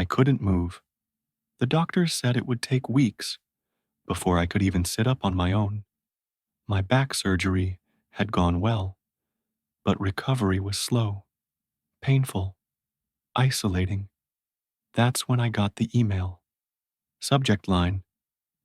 I couldn't move. The doctors said it would take weeks before I could even sit up on my own. My back surgery had gone well, but recovery was slow, painful, isolating. That's when I got the email. Subject line,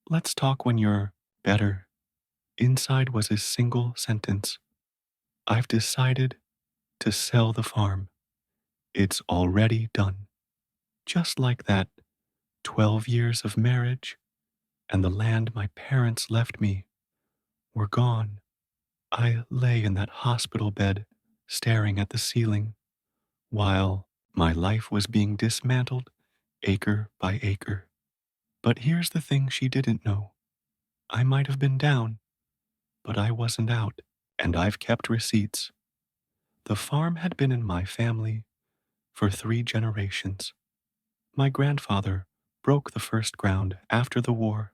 "Let's talk when you're better." Inside was a single sentence. "I've decided to sell the farm. It's already done." Just like that, 12 years of marriage and the land my parents left me were gone. I lay in that hospital bed, staring at the ceiling, while my life was being dismantled acre by acre. But here's the thing she didn't know. I might have been down, but I wasn't out, and I've kept receipts. The farm had been in my family for 3 generations. My grandfather broke the first ground after the war.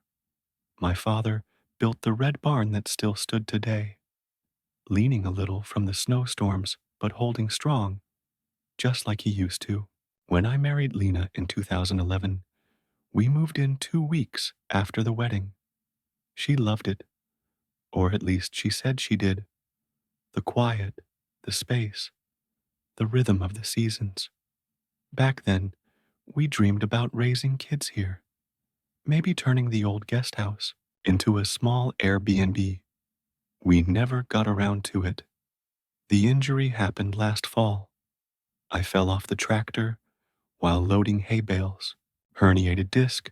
My father built the red barn that still stood today, leaning a little from the snowstorms, but holding strong, just like he used to. When I married Lena in 2011, we moved in 2 weeks after the wedding. She loved it, or at least she said she did. The quiet, the space, the rhythm of the seasons. Back then, we dreamed about raising kids here, maybe turning the old guest house into a small Airbnb. We never got around to it. The injury happened last fall. I fell off the tractor while loading hay bales. Herniated disc,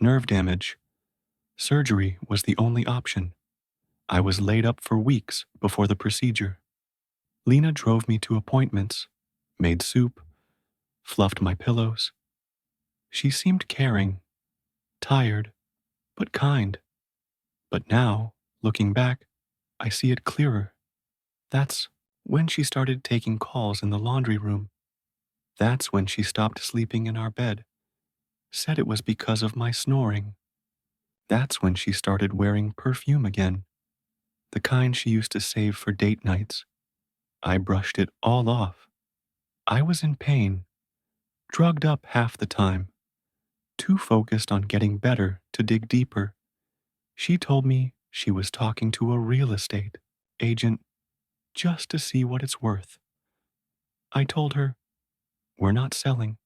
nerve damage. Surgery was the only option. I was laid up for weeks before the procedure. Lena drove me to appointments, made soup, fluffed my pillows. She seemed caring, tired, but kind. But now, looking back, I see it clearer. That's when she started taking calls in the laundry room. That's when she stopped sleeping in our bed, said it was because of my snoring. That's when she started wearing perfume again, the kind she used to save for date nights. I brushed it all off. I was in pain, drugged up half the time, too focused on getting better to dig deeper. She told me she was talking to a real estate agent just to see what it's worth. I told her, "We're not selling.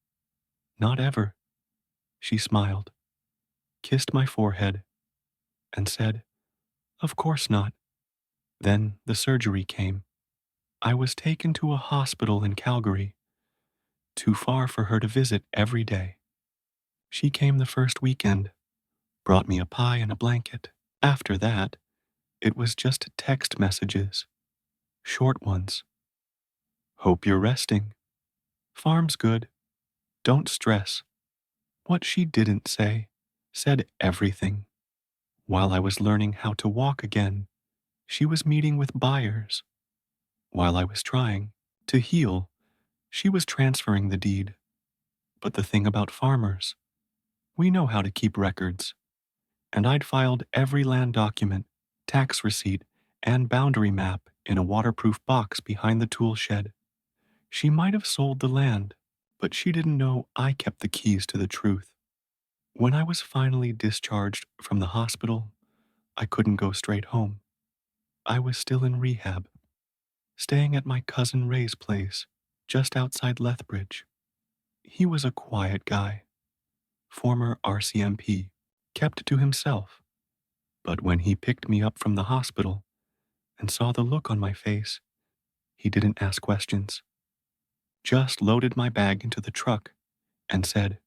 Not ever." She smiled, kissed my forehead, and said, "Of course not." Then the surgery came. I was taken to a hospital in Calgary, too far for her to visit every day. She came the first weekend, brought me a pie and a blanket. After that, it was just text messages, short ones. "Hope you're resting. Farm's good. Don't stress." What she didn't say said everything. While I was learning how to walk again, she was meeting with buyers. While I was trying to heal, she was transferring the deed. But the thing about farmers, we know how to keep records. And I'd filed every land document, tax receipt, and boundary map in a waterproof box behind the tool shed. She might have sold the land, but she didn't know I kept the keys to the truth. When I was finally discharged from the hospital, I couldn't go straight home. I was still in rehab, staying at my cousin Ray's place, just outside Lethbridge. He was a quiet guy, former RCMP, kept to himself. But when he picked me up from the hospital and saw the look on my face, he didn't ask questions, just loaded my bag into the truck and said,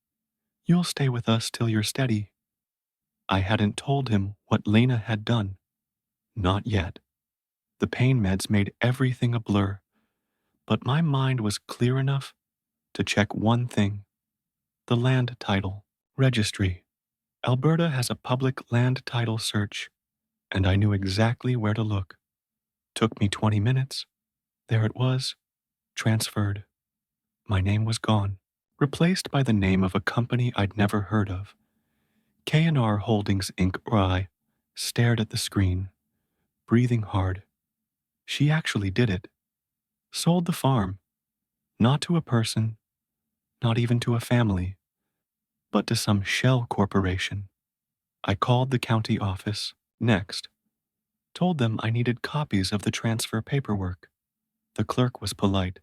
"You'll stay with us till you're steady." I hadn't told him what Lena had done. Not yet. The pain meds made everything a blur, but my mind was clear enough to check one thing: the land title, registry. Alberta has a public land title search, and I knew exactly where to look. Took me 20 minutes. There it was, transferred. My name was gone, replaced by the name of a company I'd never heard of. K&R Holdings Inc. I stared at the screen, breathing hard. She actually did it. Sold the farm. Not to a person, not even to a family, but to some shell corporation. I called the county office next, told them I needed copies of the transfer paperwork. The clerk was polite.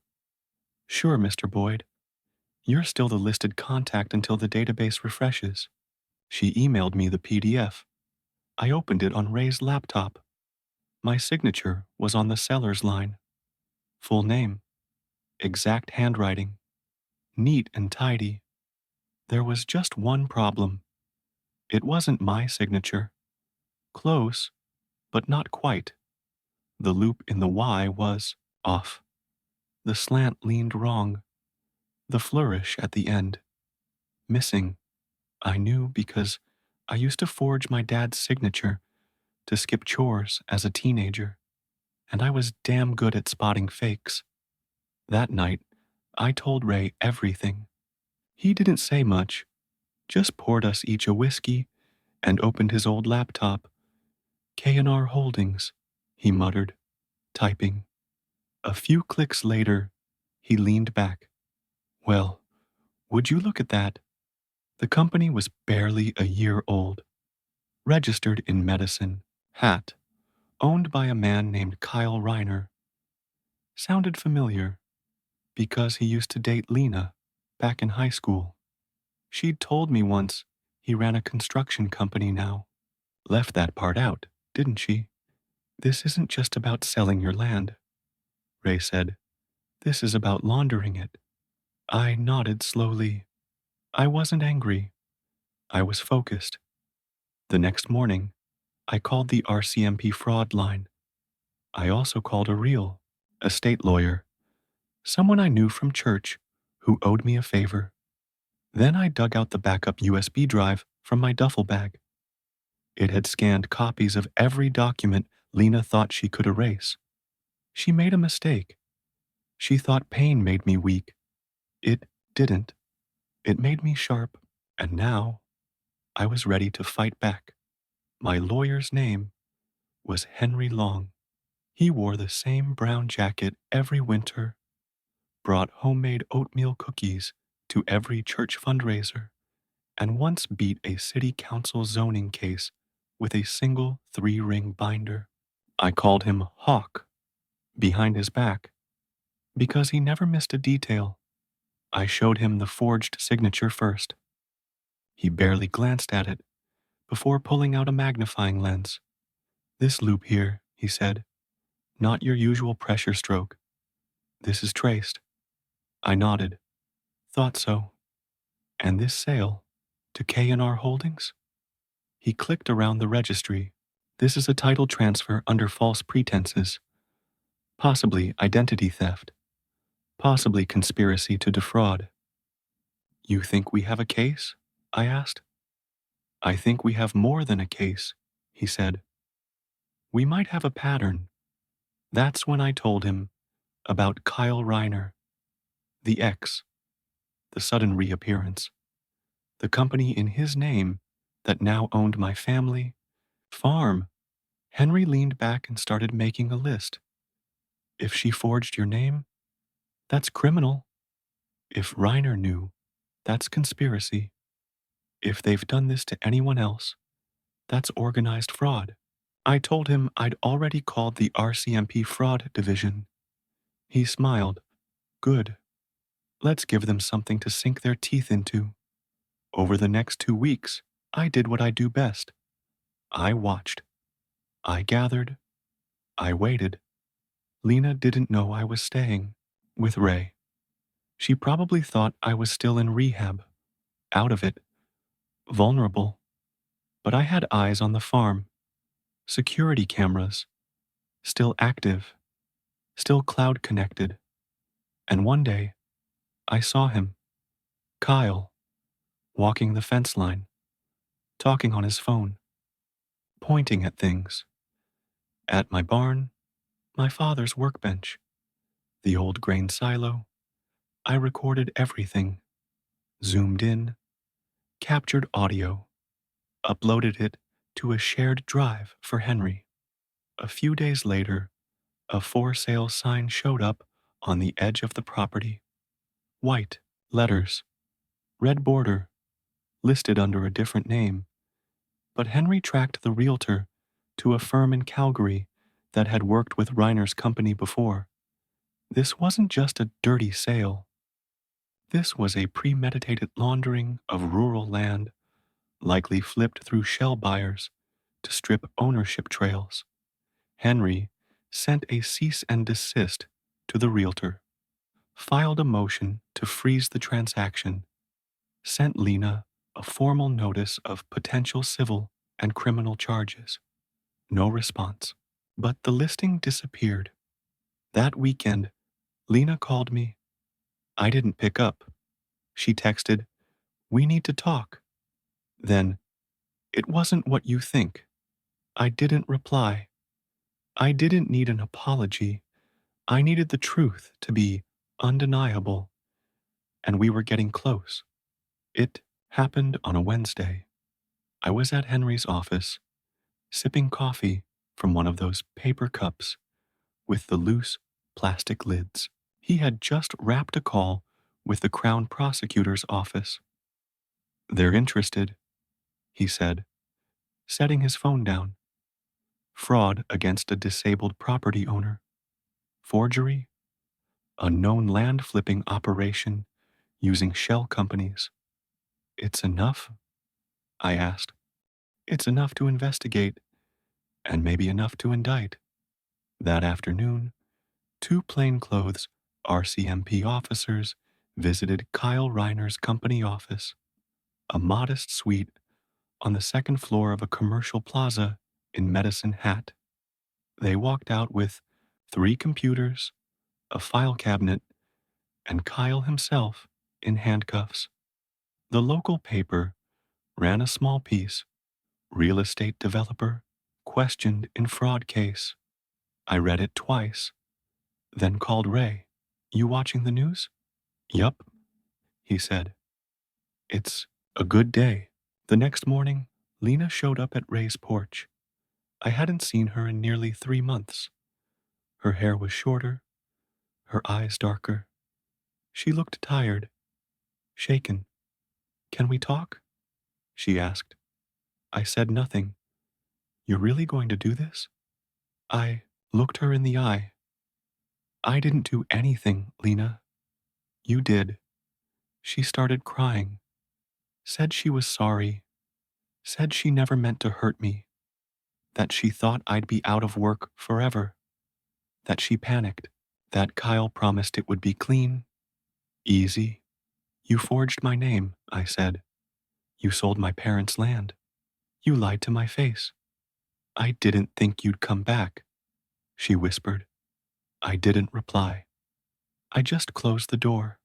Sure, Mr. Boyd. You're still the listed contact until the database refreshes. She emailed me the PDF. I opened it on Ray's laptop. My signature was on the seller's line. Full name, exact handwriting, neat and tidy. There was just one problem. It wasn't my signature. Close, but not quite. The loop in the Y was off. The slant leaned wrong. The flourish at the end, missing. I knew because I used to forge my dad's signature to skip chores as a teenager, and I was damn good at spotting fakes. That night, I told Ray everything. He didn't say much, just poured us each a whiskey and opened his old laptop. K&R Holdings, he muttered, typing. A few clicks later, he leaned back. Well, would you look at that? The company was barely a year old. Registered in medicine, hat, owned by a man named Kyle Reiner. Sounded familiar, because he used to date Lena back in high school. She'd told me once he ran a construction company now. Left that part out, didn't she? This isn't just about selling your land, Ray said. This is about laundering it. I nodded slowly. I wasn't angry. I was focused. The next morning, I called the RCMP fraud line. I also called a real estate lawyer, someone I knew from church who owed me a favor. Then I dug out the backup USB drive from my duffel bag. It had scanned copies of every document Lena thought she could erase. She made a mistake. She thought pain made me weak. It didn't. It made me sharp, and now I was ready to fight back. My lawyer's name was Henry Long. He wore the same brown jacket every winter, brought homemade oatmeal cookies to every church fundraiser, and once beat a city council zoning case with a single 3-ring binder. I called him Hawk behind his back because he never missed a detail. I showed him the forged signature first. He barely glanced at it before pulling out a magnifying lens. This loop here, he said, not your usual pressure stroke. This is traced. I nodded. Thought so. And this sale to K&R Holdings? He clicked around the registry. This is a title transfer under false pretenses. Possibly identity theft. Possibly conspiracy to defraud. You think we have a case? I asked. I think we have more than a case, he said. We might have a pattern. That's when I told him about Kyle Reiner, the ex, the sudden reappearance, the company in his name that now owned my family, farm. Henry leaned back and started making a list. If she forged your name, that's criminal. If Reiner knew, that's conspiracy. If they've done this to anyone else, that's organized fraud. I told him I'd already called the RCMP fraud division. He smiled. Good. Let's give them something to sink their teeth into. Over the next 2 weeks, I did what I do best. I watched. I gathered. I waited. Lena didn't know I was staying with Ray. She probably thought I was still in rehab, out of it, vulnerable. But I had eyes on the farm, security cameras, still active, still cloud connected. And one day, I saw him, Kyle, walking the fence line, talking on his phone, pointing at things. At my barn, my father's workbench, the old grain silo. I recorded everything, zoomed in, captured audio, uploaded it to a shared drive for Henry. A few days later, a for sale sign showed up on the edge of the property. White letters, red border, listed under a different name, but Henry tracked the realtor to a firm in Calgary that had worked with Reiner's company before. This wasn't just a dirty sale. This was a premeditated laundering of rural land, likely flipped through shell buyers to strip ownership trails. Henry sent a cease and desist to the realtor, filed a motion to freeze the transaction, sent Lena a formal notice of potential civil and criminal charges. No response. But the listing disappeared. That weekend, Lena called me. I didn't pick up. She texted, "We need to talk." Then, "It wasn't what you think." I didn't reply. I didn't need an apology. I needed the truth to be undeniable, and we were getting close. It happened on a Wednesday. I was at Henry's office, sipping coffee from one of those paper cups with the loose plastic lids. He had just wrapped a call with the Crown Prosecutor's office. "They're interested," he said, setting his phone down. "Fraud against a disabled property owner. Forgery. A known land flipping operation using shell companies." "It's enough?" I asked. "It's enough to investigate, and maybe enough to indict." That afternoon, two plainclothes RCMP officers visited Kyle Reiner's company office, a modest suite on the second floor of a commercial plaza in Medicine Hat. They walked out with 3 computers, a file cabinet, and Kyle himself in handcuffs. The local paper ran a small piece: "Real estate developer questioned in fraud case." I read it twice, then called Ray. "You watching the news?" "Yup," he said. "It's a good day." The next morning, Lena showed up at Ray's porch. I hadn't seen her in nearly 3 months. Her hair was shorter, her eyes darker. She looked tired, shaken. "Can we talk?" she asked. I said nothing. "You're really going to do this?" I looked her in the eye. "I didn't do anything, Lena. You did." She started crying, said she was sorry, said she never meant to hurt me, that she thought I'd be out of work forever, that she panicked, that Kyle promised it would be clean, easy. "You forged my name," I said. "You sold my parents' land. You lied to my face." "I didn't think you'd come back," she whispered. I didn't reply. I just closed the door.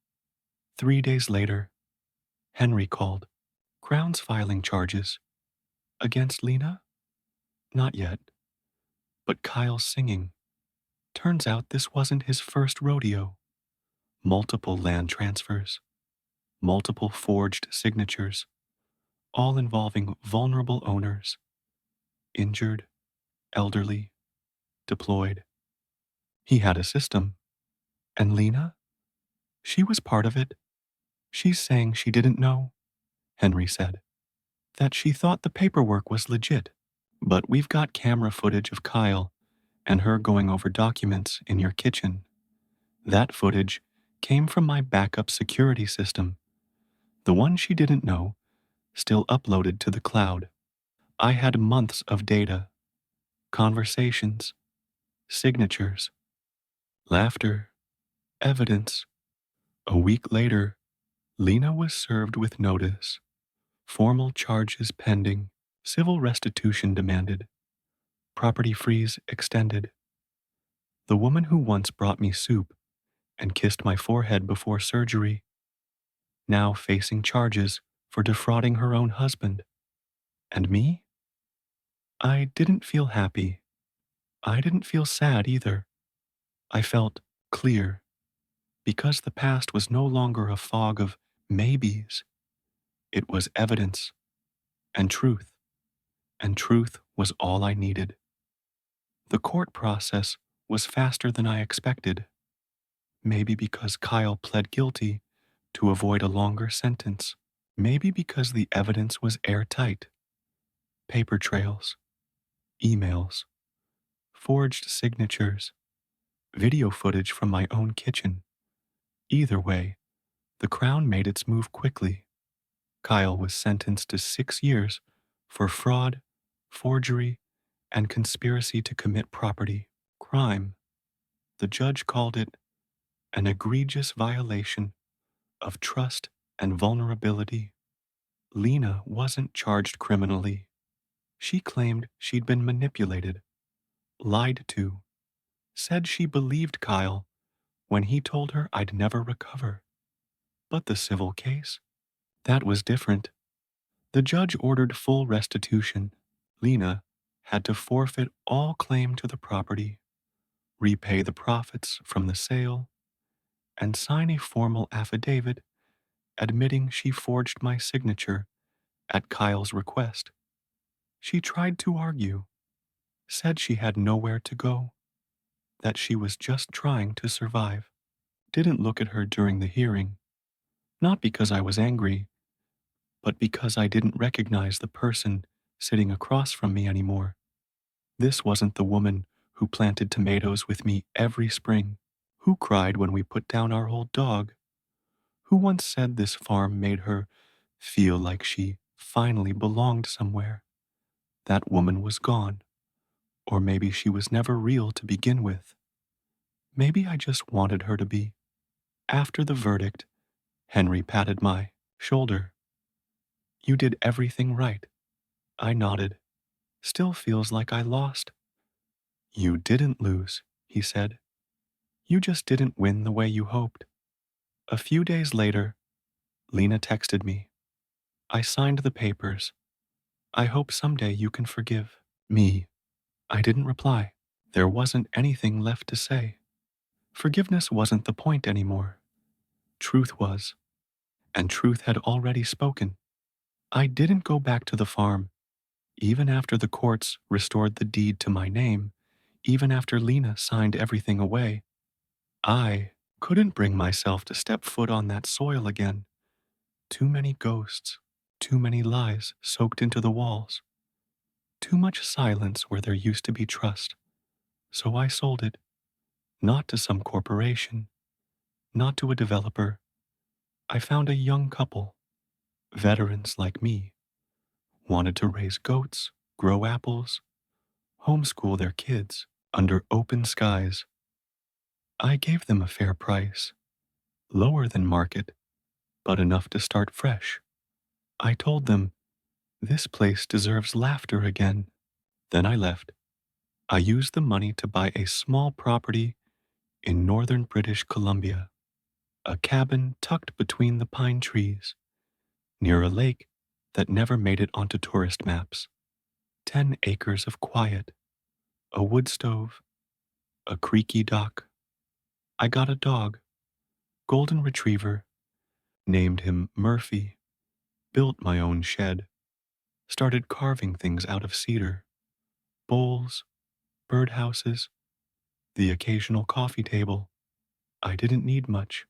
3 days later, Henry called. "Crown's filing charges." "Against Lena?" "Not yet." But Kyle's singing. Turns out this wasn't his first rodeo. Multiple land transfers, multiple forged signatures, all involving vulnerable owners, injured, elderly, deployed. He had a system. And Lena? She was part of it. "She's saying she didn't know," Henry said, "that she thought the paperwork was legit. But we've got camera footage of Kyle and her going over documents in your kitchen. That footage came from my backup security system. The one she didn't know, still uploaded to the cloud. I had months of data, conversations, signatures, laughter, evidence." A week later, Lena was served with notice. Formal charges pending, civil restitution demanded, property freeze extended. The woman who once brought me soup and kissed my forehead before surgery, now facing charges for defrauding her own husband. And me? I didn't feel happy. I didn't feel sad either. I felt clear, because the past was no longer a fog of maybes. It was evidence and truth was all I needed. The court process was faster than I expected, maybe because Kyle pled guilty to avoid a longer sentence. Maybe because the evidence was airtight. Paper trails, emails, forged signatures, video footage from my own kitchen. Either way, the Crown made its move quickly. Kyle was sentenced to 6 years for fraud, forgery, and conspiracy to commit property crime. The judge called it an egregious violation of trust and vulnerability. Lena wasn't charged criminally. She claimed she'd been manipulated, lied to, said she believed Kyle when he told her I'd never recover. But the civil case? That was different. The judge ordered full restitution. Lena had to forfeit all claim to the property, repay the profits from the sale, and sign a formal affidavit admitting she forged my signature at Kyle's request. She tried to argue, said she had nowhere to go, that she was just trying to survive. Didn't look at her during the hearing, not because I was angry, but because I didn't recognize the person sitting across from me anymore. This wasn't the woman who planted tomatoes with me every spring, who cried when we put down our old dog, who once said this farm made her feel like she finally belonged somewhere. That woman was gone, or maybe she was never real to begin with. Maybe I just wanted her to be. After the verdict, Henry patted my shoulder. You did everything right. I nodded. Still feels like I lost. You didn't lose, he said. You just didn't win the way you hoped. A few days later, Lena texted me. I signed the papers. I hope someday you can forgive me. I didn't reply. There wasn't anything left to say. Forgiveness wasn't the point anymore. Truth was, and truth had already spoken. I didn't go back to the farm, even after the courts restored the deed to my name, even after Lena signed everything away. I couldn't bring myself to step foot on that soil again. Too many ghosts, too many lies soaked into the walls, too much silence where there used to be trust. So I sold it, not to some corporation, not to a developer. I found a young couple, veterans like me, wanted to raise goats, grow apples, homeschool their kids under open skies. I gave them a fair price, lower than market, but enough to start fresh. I told them, this place deserves laughter again. Then I left. I used the money to buy a small property in northern British Columbia, a cabin tucked between the pine trees, near a lake that never made it onto tourist maps. 10 acres of quiet, a wood stove, a creaky dock. I got a dog, golden retriever, named him Murphy, built my own shed, started carving things out of cedar, bowls, birdhouses, the occasional coffee table. I didn't need much,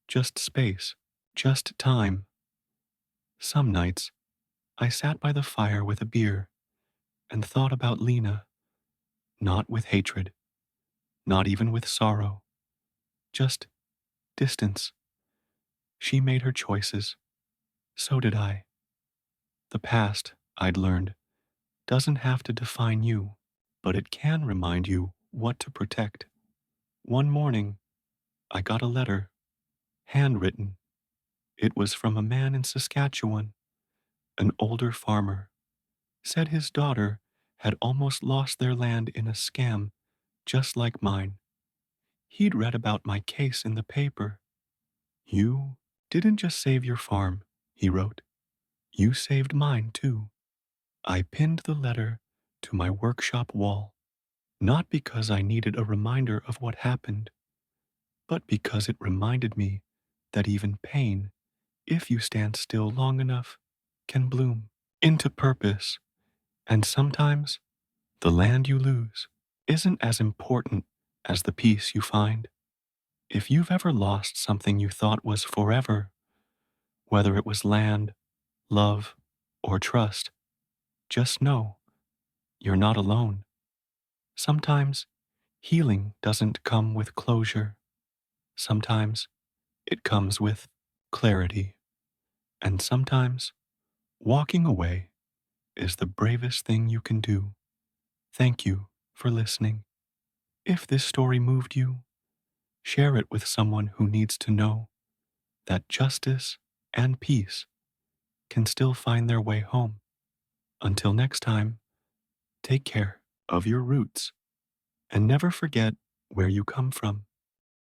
just space, just time. Some nights, I sat by the fire with a beer and thought about Lena, not with hatred, not even with sorrow, just distance. She made her choices. So did I. The past, I'd learned, doesn't have to define you, but it can remind you what to protect. One morning, I got a letter, handwritten. It was from a man in Saskatchewan, an older farmer. Said his daughter had almost lost their land in a scam just like mine. He'd read about my case in the paper. You didn't just save your farm, he wrote. You saved mine too. I pinned the letter to my workshop wall, not because I needed a reminder of what happened, but because it reminded me that even pain, if you stand still long enough, can bloom into purpose. And sometimes the land you lose isn't as important as the peace you find. If you've ever lost something you thought was forever, Whether it was land, love, or trust, just know you're not alone. Sometimes healing doesn't come with closure. Sometimes it comes with clarity. And sometimes walking away is the bravest thing you can do. Thank you for listening. If this story moved you, share it with someone who needs to know that justice and peace can still find their way home. Until next time, take care of your roots and never forget where you come from.